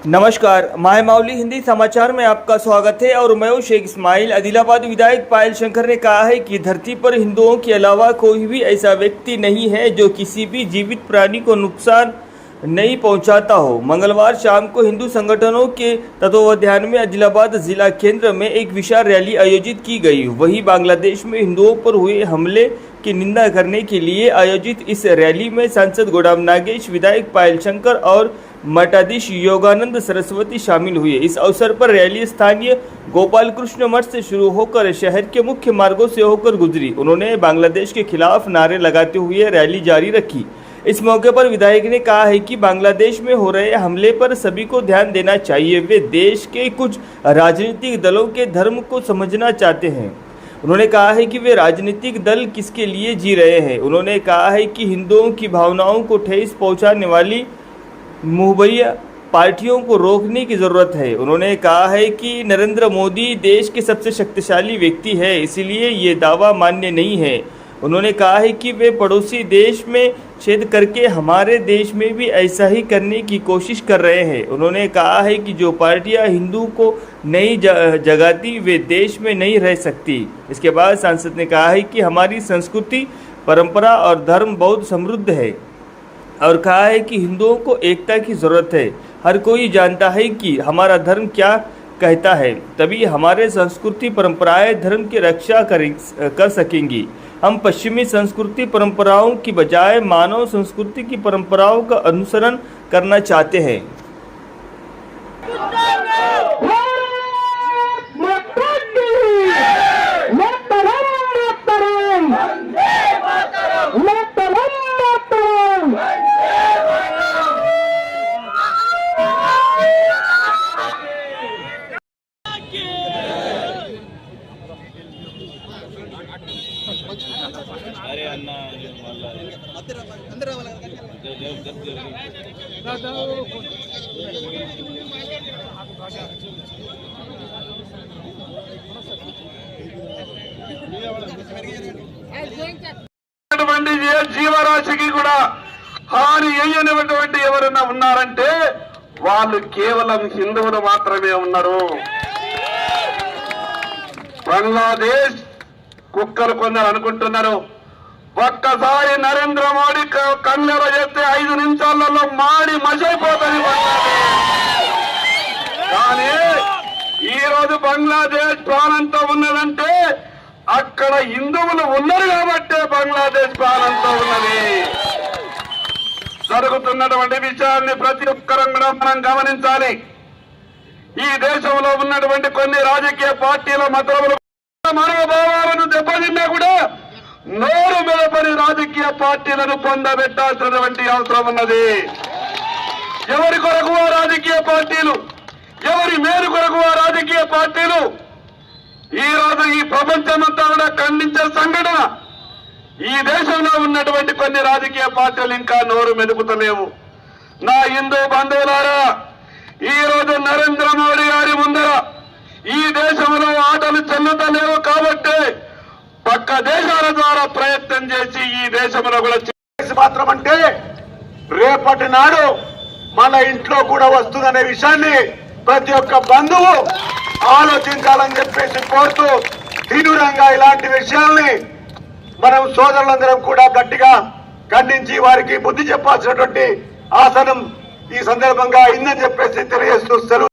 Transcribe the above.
नमस्कार, माहमाउली हिंदी समाचार में आपका स्वागत है और मैं हूं शेख इस्माइल। आदिलाबाद विधायक पायल शंकर ने कहा है कि धरती पर हिंदुओं के अलावा कोई भी ऐसा व्यक्ति नहीं है जो किसी भी जीवित प्राणी को नुकसान नहीं पहुंचाता हो। मंगलवार शाम को हिंदू संगठनों के तत्वावधान में आदिलाबाद जिला केंद्र में एक विशाल रैली आयोजित की गई। वहीं बांग्लादेश में हिंदुओं पर हुए हमले की निंदा करने के लिए आयोजित इस रैली में सांसद गुलाम नागेश, विधायक पायल शंकर और मठाधीश योगानंद सरस्वती शामिल हुए। इस अवसर पर रैली स्थानीय गोपाल कृष्ण मठ से शुरू होकर शहर के मुख्य मार्गों से होकर गुजरी। उन्होंने बांग्लादेश के खिलाफ नारे लगाते हुए रैली जारी रखी। इस मौके पर विधायक ने कहा है कि बांग्लादेश में हो रहे हमले पर सभी को ध्यान देना चाहिए। वे देश के कुछ राजनीतिक दलों के धर्म को समझना चाहते हैं। उन्होंने कहा है कि वे राजनीतिक दल किसके लिए जी रहे हैं। उन्होंने कहा है कि हिंदुओं की भावनाओं को ठेस पहुंचाने वाली मुहैया पार्टियों को रोकने की जरूरत है। उन्होंने कहा है कि नरेंद्र मोदी देश के सबसे शक्तिशाली व्यक्ति है, इसलिए ये दावा मान्य नहीं है। उन्होंने कहा है कि वे पड़ोसी देश में छेद करके हमारे देश में भी ऐसा ही करने की कोशिश कर रहे हैं। उन्होंने कहा है कि जो पार्टियां हिंदू को नहीं जगाती वे देश में नहीं रह सकती। इसके बाद सांसद ने कहा है कि हमारी संस्कृति, परंपरा और धर्म बहुत समृद्ध है और कहा है कि हिंदुओं को एकता की ज़रूरत है। हर कोई जानता है कि हमारा धर्म क्या कहता है, तभी हमारे संस्कृति परंपराएं धर्म की रक्षा कर सकेंगी। हम पश्चिमी संस्कृति परंपराओं की बजाय मानव संस्कृति की परंपराओं का अनुसरण करना चाहते हैं। अरे अन्ना జీవరాశికి కూడా హాని చేయనిటువంటి ఎవరైనా ఉన్నారంటే వాళ్ళు కేవలం హిందువులు మాత్రమే ఉన్నారు. బంగ్లాదేశ్ కుక్కలు కొందరు అనుకుంటున్నారు ఒక్కసారి నరేంద్ర మోడీ కన్నెర చేస్తే 5 నిమిషాలలో మాడి మసైపోతుంది. కానీ ఈ రోజు బంగ్లాదేశ్ ప్రాణంతో ఉన్నదంటే అక్కడ హిందువులు ఉన్నారు కాబట్టే బంగ్లాదేశ్ ప్రాణంతో ఉన్నది. జరుగుతున్నటువంటి విషయాన్ని ప్రతి ఒక్కరం కూడా మనం గమనించాలి. ఈ దేశంలో ఉన్నటువంటి కొన్ని రాజకీయ పార్టీల మతములు మనోభావాలను దెబ్బతిన్నా కూడా నోరు మెదపని రాజకీయ పార్టీలను పొందబెట్టాల్సినటువంటి అవసరం ఉన్నది. ఎవరి కొరకు ఆ రాజకీయ పార్టీలు, ఎవరి మేలు కొరకు ఆ రాజకీయ పార్టీలు ఈ రోజు ఈ ప్రపంచమంతా కూడా ఖండించే సంఘటన. ఈ దేశంలో ఉన్నటువంటి కొన్ని రాజకీయ పార్టీలు ఇంకా నోరు మెదుపుతలేవు. నా హిందూ బంధువులారా, ఈ రోజు నరేంద్ర మోడీ గారి ముందర ఈ దేశంలో ఆటలు చెల్లుతలేవు కాబట్టి పక్క దేశాల ద్వారా ప్రయత్నం చేసి ఈ దేశంలో కూడా మాత్రం అంటే రేపటి నాడు మన ఇంట్లో కూడా వస్తుందనే విషయాన్ని ప్రతి ఒక్క బంధువు ఆలోచించాలని చెప్పేసి కోరుతూ తీవ్రంగా ఇలాంటి విషయాల్ని మనం సోదరులందరం కూడా గట్టిగా ఖండించి వారికి బుద్ధి చెప్పాల్సినటువంటి ఆసనం ఈ సందర్భంగా అయిందని చెప్పేసి తెలియజేస్తూ